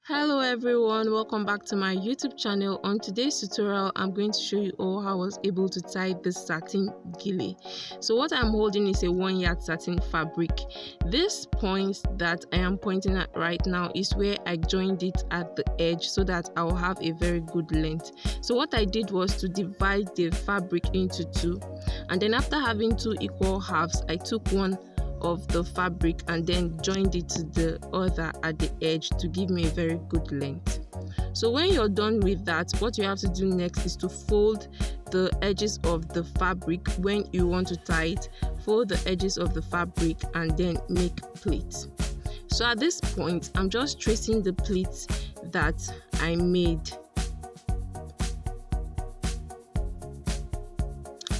Hello everyone, welcome back to my YouTube channel. On today's tutorial I'm going to show you all how I was able to tie this satin ghillie. So what I'm holding is a 1-yard satin fabric. This point that I am pointing at right now is where I joined it at the edge so that I'll have a very good length. So what I did was to divide the fabric into two, and then after having two equal halves I took one of the fabric and then joined it to the other at the edge to give me a very good length. So when you're done with that, what you have to do next is to fold the edges of the fabric. When you want to tie it, fold the edges of the fabric and then make pleats. So at this point I'm just tracing the pleats that I made.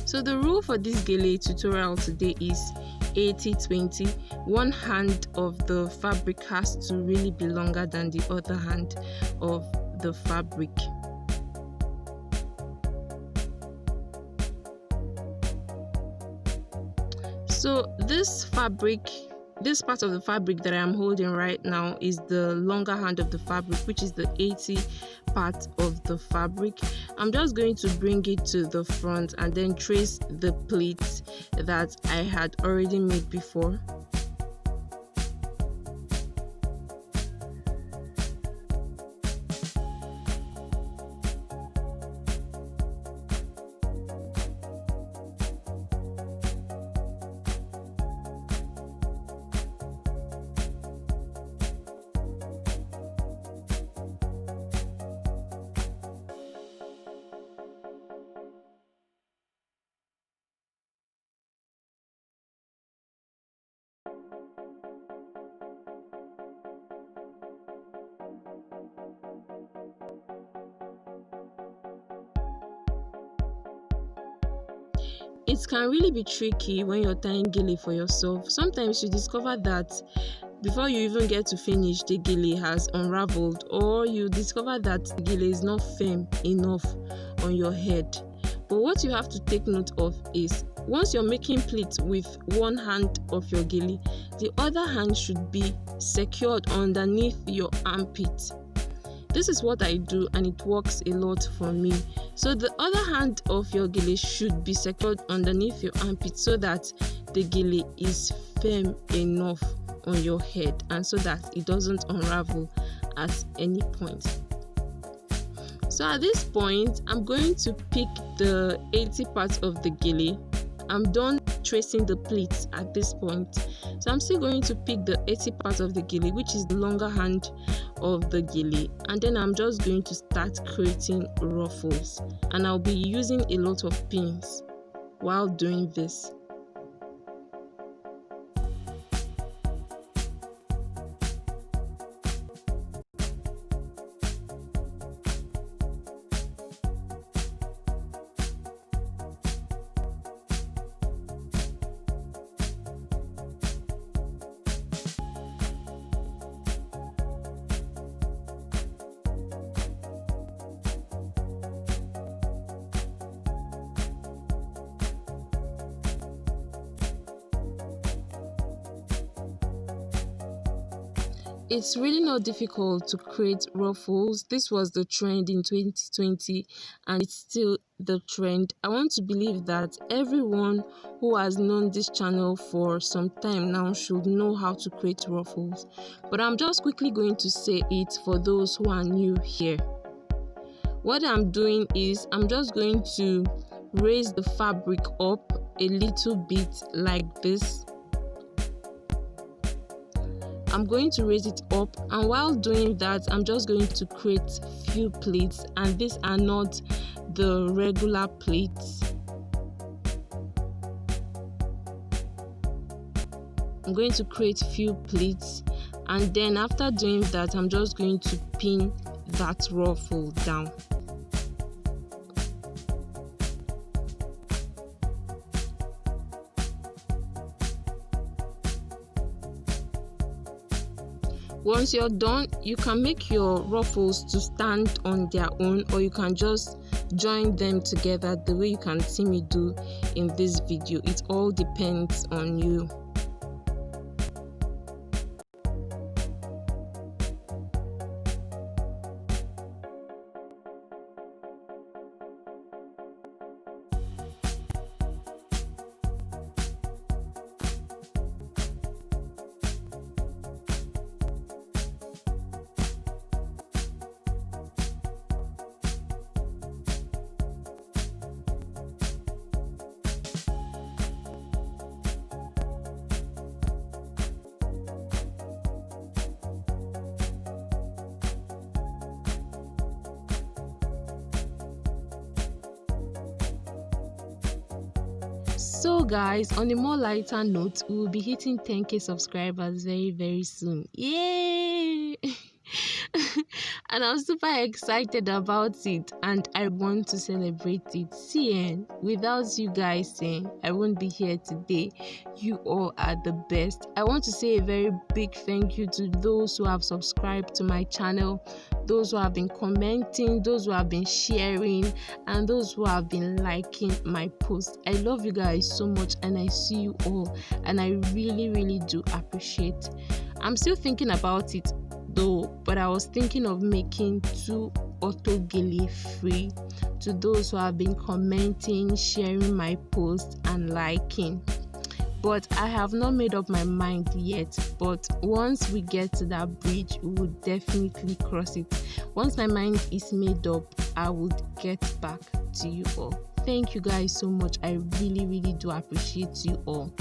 So the rule for this ghillie tutorial today is 80-20. One hand of the fabric has to really be longer than the other hand of the fabric. So this part of the fabric that I am holding right now is the longer hand of the fabric, which is the 80 part of the fabric. I'm just going to bring it to the front and then trace the pleats that I had already made before. It can really be tricky when you're tying ghillie for yourself. Sometimes you discover that before you even get to finish, the ghillie has unraveled, or you discover that the ghillie is not firm enough on your head. But what you have to take note of is, once you're making pleats with one hand of your ghillie, the other hand should be secured underneath your armpit. This is what I do and it works a lot for me. So the other hand of your ghillie should be secured underneath your armpit so that the ghillie is firm enough on your head and so that it doesn't unravel at any point. So at this point I'm going to pick the 80 parts of the ghillie. I'm done tracing the pleats at this point, so I'm still going to pick the 80 parts of the ghillie, which is the longer hand of the ghillie, and then I'm just going to start creating ruffles, and I'll be using a lot of pins while doing this. It's really not difficult to create ruffles. This was the trend in 2020 and it's still the trend. I want to believe that everyone who has known this channel for some time now should know how to create ruffles. But I'm just quickly going to say it for those who are new here. What I'm doing is I'm just going to raise the fabric up a little bit like this. I'm going to raise it up, and while doing that I'm just going to create few pleats, and these are not the regular pleats. I'm going to create few pleats, and then after doing that I'm just going to pin that ruffle down. Once you're done, you can make your ruffles to stand on their own, or you can just join them together the way you can see me do in this video. It all depends on you. So guys, on a more lighter note, we will be hitting 10k subscribers very very soon. Yay! And I'm super excited about it, and I want to celebrate it. See, without you guys saying I won't be here today. You all are the best. I want to say a very big thank you to those who have subscribed to my channel, those who have been commenting, those who have been sharing, and those who have been liking my posts. I love you guys so much, and I see you all, and I really really do appreciate. I'm still thinking about it though, but I was thinking of making 2 auto ghillie free to those who have been commenting, sharing my posts, and liking. But I have not made up my mind yet. But once we get to that bridge, we will definitely cross it. Once my mind is made up, I would get back to you all. Thank you guys so much. I really really do appreciate you all.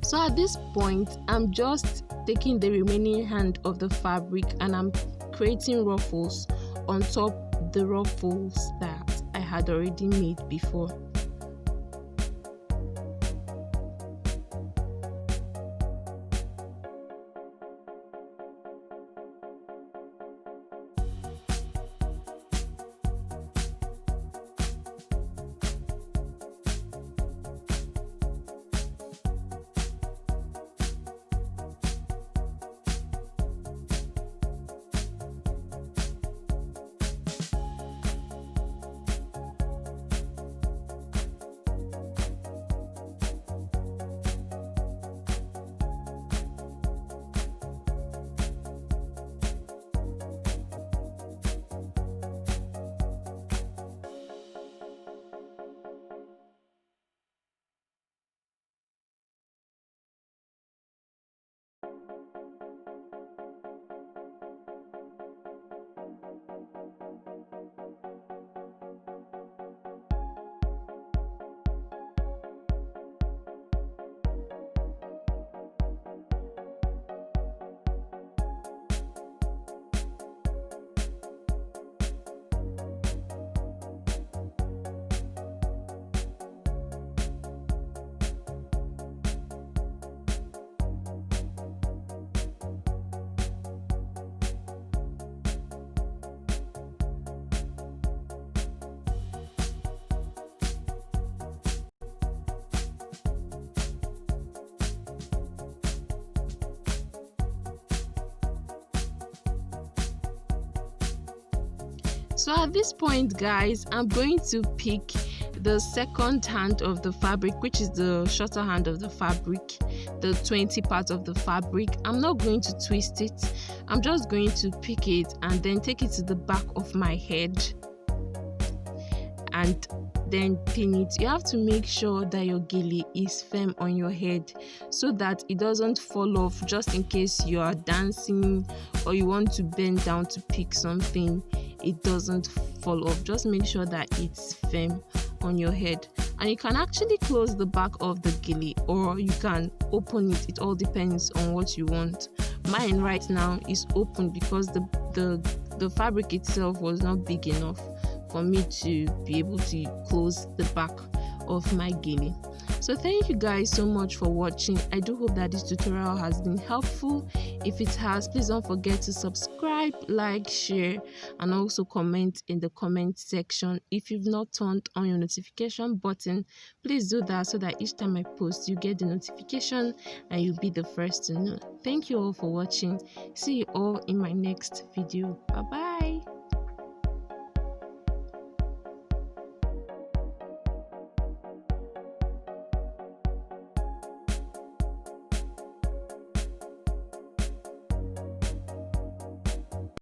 So at this point, I'm just taking the remaining hand of the fabric and I'm creating ruffles on top the ruffles that I had already made before. So at this point guys, I'm going to pick the second hand of the fabric, which is the shorter hand of the fabric, the 20 part of the fabric. I'm not going to twist it, I'm just going to pick it and then take it to the back of my head and then pin it. You have to make sure that your ghillie is firm on your head so that it doesn't fall off, just in case you are dancing or you want to bend down to pick something, it doesn't fall off. Just make sure that it's firm on your head. And you can actually close the back of the ghillie or you can open it. It all depends on what you want. Mine right now is open because the fabric itself was not big enough for me to be able to close the back of my ghillie. So thank you guys so much for watching. I do hope that this tutorial has been helpful. If it has, please don't forget to subscribe, like, share, and also comment in the comment section. If you've not turned on your notification button, please do that so that each time I post you get the notification and you'll be the first to know. Thank you all for watching. See you all in my next video. Bye bye.